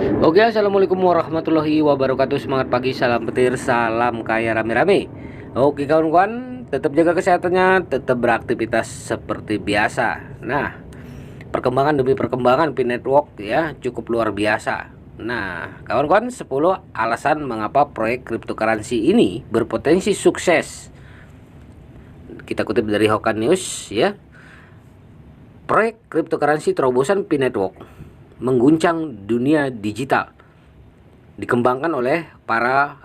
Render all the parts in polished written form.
Oke, assalamualaikum warahmatullahi wabarakatuh. Semangat pagi, salam petir, salam kaya rame-rame. Oke kawan-kawan, tetap jaga kesehatannya, tetap beraktivitas seperti biasa. Nah, perkembangan demi perkembangan Pi Network ya cukup luar biasa. Nah, kawan-kawan, 10 alasan mengapa proyek cryptocurrency ini berpotensi sukses. Kita kutip dari Hokan News ya. Proyek cryptocurrency terobosan Pi Network mengguncang dunia digital, dikembangkan oleh para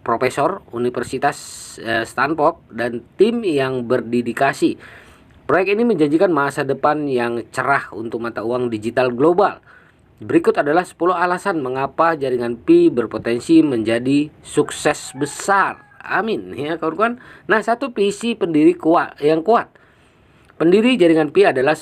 profesor Universitas Stanford dan tim yang berdedikasi. Proyek ini menjanjikan masa depan yang cerah untuk mata uang digital global. Berikut adalah 10 alasan mengapa jaringan Pi berpotensi menjadi sukses besar. Amin ya kawan-kawan. Nah, satu, visi pendiri yang kuat. Pendiri jaringan Pi adalah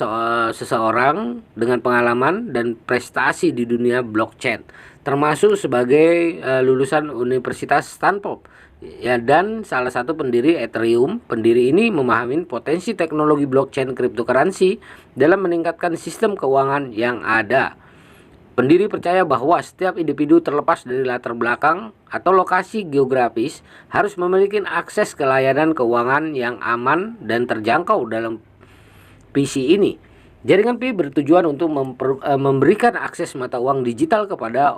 seseorang dengan pengalaman dan prestasi di dunia blockchain, termasuk sebagai lulusan Universitas Stanford. Ya, dan salah satu pendiri Ethereum. Pendiri ini memahami potensi teknologi blockchain cryptocurrency dalam meningkatkan sistem keuangan yang ada. Pendiri percaya bahwa setiap individu, terlepas dari latar belakang atau lokasi geografis, harus memiliki akses ke layanan keuangan yang aman dan terjangkau. Dalam PC ini, jaringan Pi bertujuan untuk memberikan akses mata uang digital kepada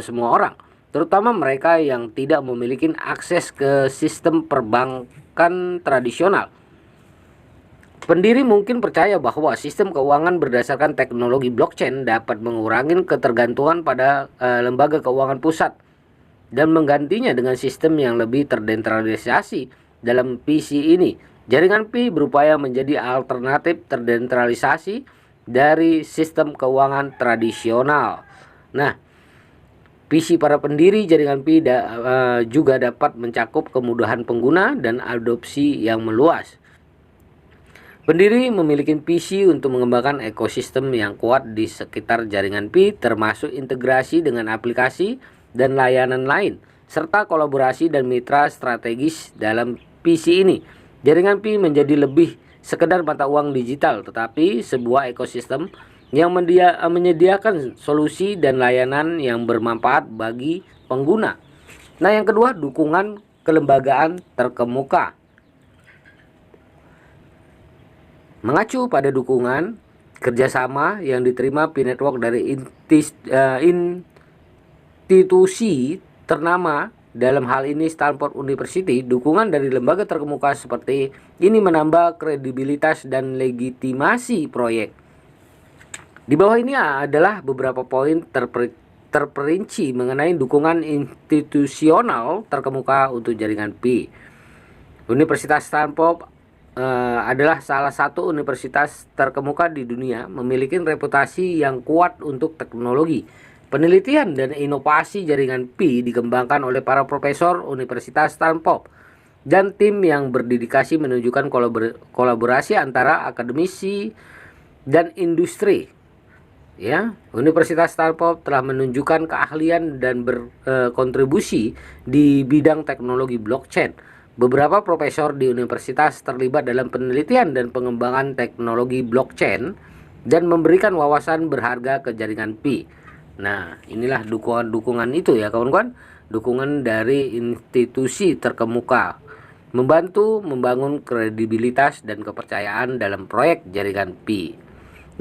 semua orang, terutama mereka yang tidak memiliki akses ke sistem perbankan tradisional. Pendiri mungkin percaya bahwa sistem keuangan berdasarkan teknologi blockchain dapat mengurangi ketergantungan pada lembaga keuangan pusat dan menggantinya dengan sistem yang lebih terdesentralisasi. Dalam PC ini, jaringan Pi berupaya menjadi alternatif terdesentralisasi dari sistem keuangan tradisional. Nah, visi para pendiri jaringan Pi juga dapat mencakup kemudahan pengguna dan adopsi yang meluas. Pendiri memiliki visi untuk mengembangkan ekosistem yang kuat di sekitar jaringan Pi, termasuk integrasi dengan aplikasi dan layanan lain, serta kolaborasi dan mitra strategis dalam PC ini. Jaringan Pi menjadi lebih sekedar mata uang digital, tetapi sebuah ekosistem yang menyediakan solusi dan layanan yang bermanfaat bagi pengguna. Nah, yang kedua, dukungan kelembagaan terkemuka. Mengacu pada dukungan kerjasama yang diterima Pi Network dari institusi ternama, dalam hal ini Stanford University, dukungan dari lembaga terkemuka seperti ini menambah kredibilitas dan legitimasi proyek. Di bawah ini adalah beberapa poin terperinci mengenai dukungan institusional terkemuka untuk jaringan Pi. Universitas Stanford adalah salah satu universitas terkemuka di dunia, memiliki reputasi yang kuat untuk teknologi. Penelitian dan inovasi jaringan Pi dikembangkan oleh para profesor Universitas Stanford dan tim yang berdedikasi menunjukkan kolaborasi antara akademisi dan industri. Ya, Universitas Stanford telah menunjukkan keahlian dan berkontribusi di bidang teknologi blockchain. Beberapa profesor di universitas terlibat dalam penelitian dan pengembangan teknologi blockchain dan memberikan wawasan berharga ke jaringan Pi. Nah, inilah dukungan itu ya kawan-kawan, dukungan dari institusi terkemuka, membantu membangun kredibilitas dan kepercayaan dalam proyek jaringan Pi.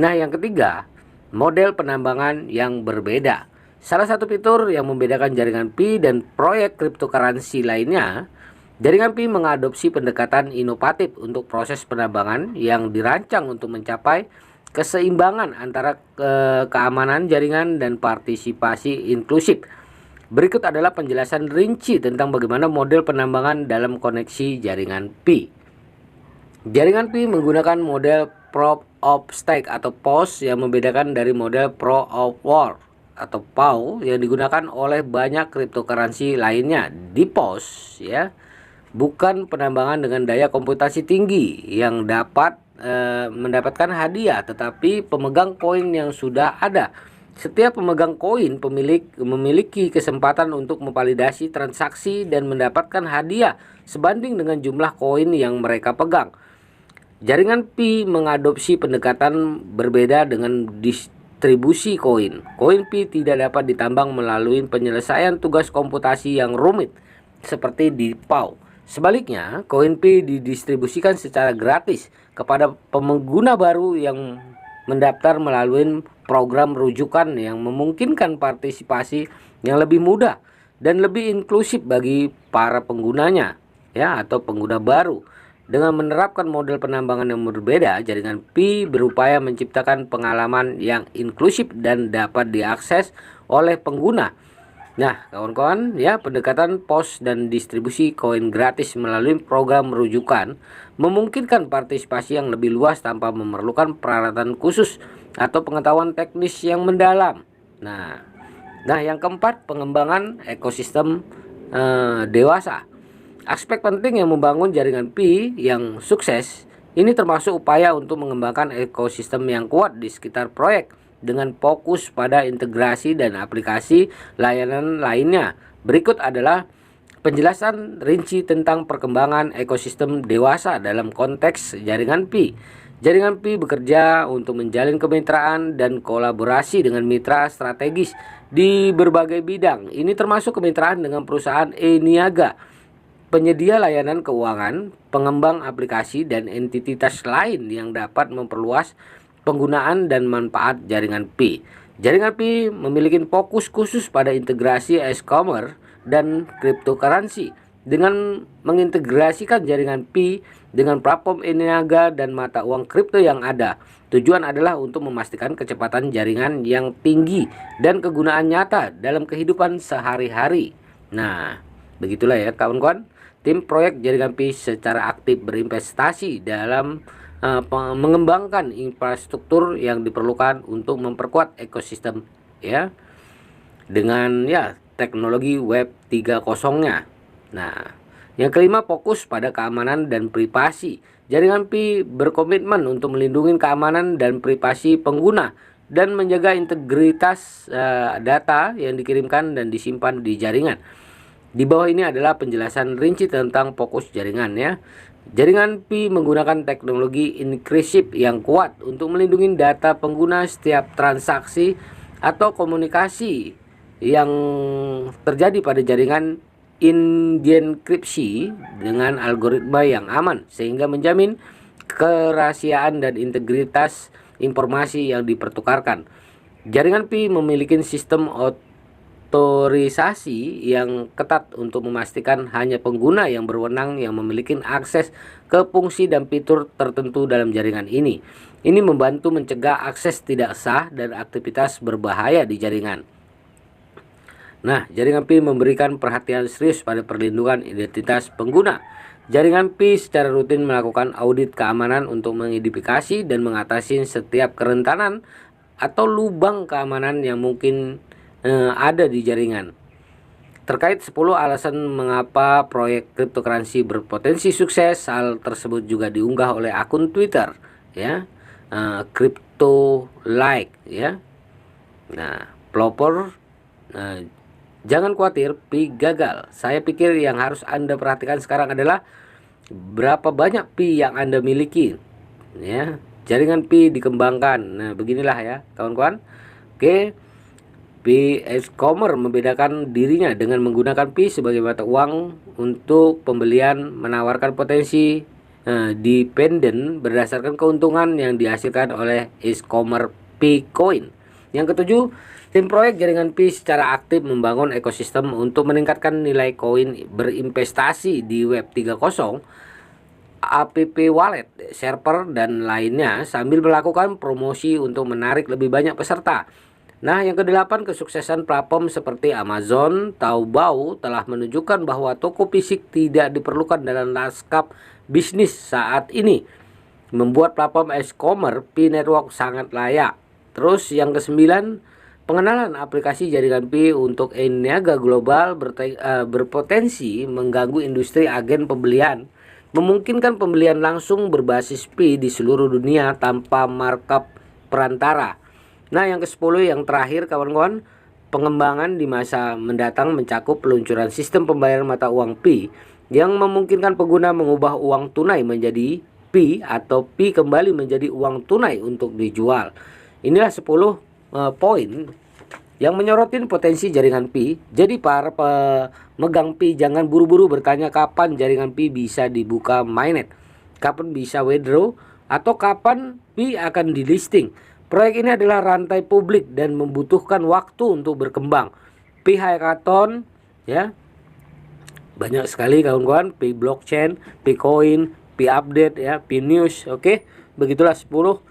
Nah, yang ketiga, model penambangan yang berbeda. Salah satu fitur yang membedakan jaringan Pi dan proyek cryptocurrency lainnya, jaringan Pi mengadopsi pendekatan inovatif untuk proses penambangan yang dirancang untuk mencapai keseimbangan antara keamanan jaringan dan partisipasi inklusif. Berikut adalah penjelasan rinci tentang bagaimana model penambangan dalam koneksi jaringan Pi. Jaringan Pi menggunakan model Proof of Stake atau POS yang membedakan dari model Proof of Work atau POW yang digunakan oleh banyak cryptocurrency lainnya. Di POS ya, bukan penambangan dengan daya komputasi tinggi yang dapat mendapatkan hadiah, tetapi pemegang koin yang sudah ada. Setiap pemegang koin memiliki kesempatan untuk memvalidasi transaksi dan mendapatkan hadiah sebanding dengan jumlah koin yang mereka pegang. Jaringan Pi mengadopsi pendekatan berbeda dengan distribusi koin. Koin Pi tidak dapat ditambang melalui penyelesaian tugas komputasi yang rumit seperti di PAW. Sebaliknya, koin Pi didistribusikan secara gratis kepada pengguna baru yang mendaftar melalui program rujukan yang memungkinkan partisipasi yang lebih mudah dan lebih inklusif bagi para penggunanya, ya, atau pengguna baru. Dengan menerapkan model penambangan yang berbeda, jaringan Pi berupaya menciptakan pengalaman yang inklusif dan dapat diakses oleh pengguna. Nah, kawan-kawan, ya, pendekatan pos dan distribusi koin gratis melalui program rujukan memungkinkan partisipasi yang lebih luas tanpa memerlukan peralatan khusus atau pengetahuan teknis yang mendalam. Nah, yang keempat, pengembangan ekosistem dewasa. Aspek penting yang membangun jaringan Pi yang sukses ini termasuk upaya untuk mengembangkan ekosistem yang kuat di sekitar proyek dengan fokus pada integrasi dan aplikasi layanan lainnya. Berikut adalah penjelasan rinci tentang perkembangan ekosistem dewasa dalam konteks jaringan Pi. Jaringan Pi bekerja untuk menjalin kemitraan dan kolaborasi dengan mitra strategis di berbagai bidang. Ini termasuk kemitraan dengan perusahaan e-niaga, penyedia layanan keuangan, pengembang aplikasi, dan entitas lain yang dapat memperluas penggunaan dan manfaat jaringan Pi. Jaringan Pi memiliki fokus khusus pada integrasi e-commerce dan cryptocurrency. Dengan mengintegrasikan jaringan Pi dengan platform e-niaga dan mata uang kripto yang ada, tujuan adalah untuk memastikan kecepatan jaringan yang tinggi dan kegunaan nyata dalam kehidupan sehari-hari. Nah, begitulah ya kawan-kawan. Tim proyek jaringan Pi secara aktif berinvestasi dalam mengembangkan infrastruktur yang diperlukan untuk memperkuat ekosistem, ya, dengan teknologi Web 3.0-nya. Nah, yang kelima, fokus pada keamanan dan privasi. Jaringan Pi berkomitmen untuk melindungi keamanan dan privasi pengguna dan menjaga integritas data yang dikirimkan dan disimpan di jaringan. Di bawah ini adalah penjelasan rinci tentang fokus jaringan, ya. Jaringan Pi menggunakan teknologi enkripsi yang kuat untuk melindungi data pengguna. Setiap transaksi atau komunikasi yang terjadi pada jaringan dienkripsi dengan algoritma yang aman sehingga menjamin kerahasiaan dan integritas informasi yang dipertukarkan. Jaringan Pi memiliki sistem otorisasi yang ketat untuk memastikan hanya pengguna yang berwenang yang memiliki akses ke fungsi dan fitur tertentu dalam jaringan ini. Ini membantu mencegah akses tidak sah dan aktivitas berbahaya di jaringan. Nah, jaringan Pi memberikan perhatian serius pada perlindungan identitas pengguna. Jaringan Pi secara rutin melakukan audit keamanan untuk mengidentifikasi dan mengatasi setiap kerentanan atau lubang keamanan yang mungkin ada di jaringan. Terkait 10 alasan mengapa proyek cryptocurrency berpotensi sukses, hal tersebut juga diunggah oleh akun Twitter, ya, Crypto Like, ya. Nah, pelopor, jangan khawatir, Pi gagal. Saya pikir yang harus Anda perhatikan sekarang adalah berapa banyak Pi yang Anda miliki, ya. Jaringan Pi dikembangkan. Nah, beginilah ya, kawan-kawan. Oke. Pi e-commerce membedakan dirinya dengan menggunakan Pi sebagai mata uang untuk pembelian, menawarkan potensi dependen berdasarkan keuntungan yang dihasilkan oleh e-commerce Pi Coin. Yang ketujuh, tim proyek jaringan Pi secara aktif membangun ekosistem untuk meningkatkan nilai koin berinvestasi di Web 3.0, app wallet, server, dan lainnya sambil melakukan promosi untuk menarik lebih banyak peserta. Nah, yang kedelapan, kesuksesan platform seperti Amazon, Taobao telah menunjukkan bahwa toko fisik tidak diperlukan dalam lanskap bisnis saat ini. Membuat platform e-commerce Pi Network sangat layak. Terus yang kesembilan, pengenalan aplikasi jaringan Pi untuk e-niaga global berpotensi mengganggu industri agen pembelian, memungkinkan pembelian langsung berbasis Pi di seluruh dunia tanpa markup perantara. Nah, yang ke-10 yang terakhir kawan-kawan, pengembangan di masa mendatang mencakup peluncuran sistem pembayaran mata uang Pi yang memungkinkan pengguna mengubah uang tunai menjadi Pi atau Pi kembali menjadi uang tunai untuk dijual. Inilah 10 poin yang menyorotin potensi jaringan Pi. Jadi para pemegang Pi jangan buru-buru bertanya kapan jaringan Pi bisa dibuka mainnet, kapan bisa withdraw, atau kapan Pi akan di listing. Proyek ini adalah rantai publik dan membutuhkan waktu untuk berkembang. Pi Hackathon ya, banyak sekali kawan-kawan, Pi blockchain, Pi coin, Pi update ya, Pi news. Oke, begitulah 10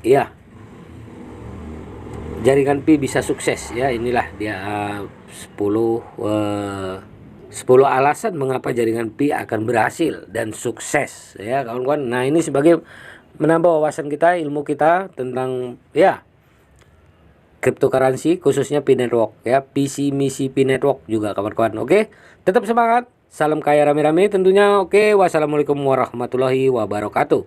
ya jaringan Pi bisa sukses ya. Inilah dia 10 alasan mengapa jaringan Pi akan berhasil dan sukses ya kawan-kawan. Nah, ini sebagai menambah wawasan kita, ilmu kita tentang ya cryptocurrency, khususnya Pi network ya, visi misi Pi network juga kawan-kawan. Oke, tetap semangat, salam kaya rame-rame tentunya. Oke, wassalamualaikum warahmatullahi wabarakatuh.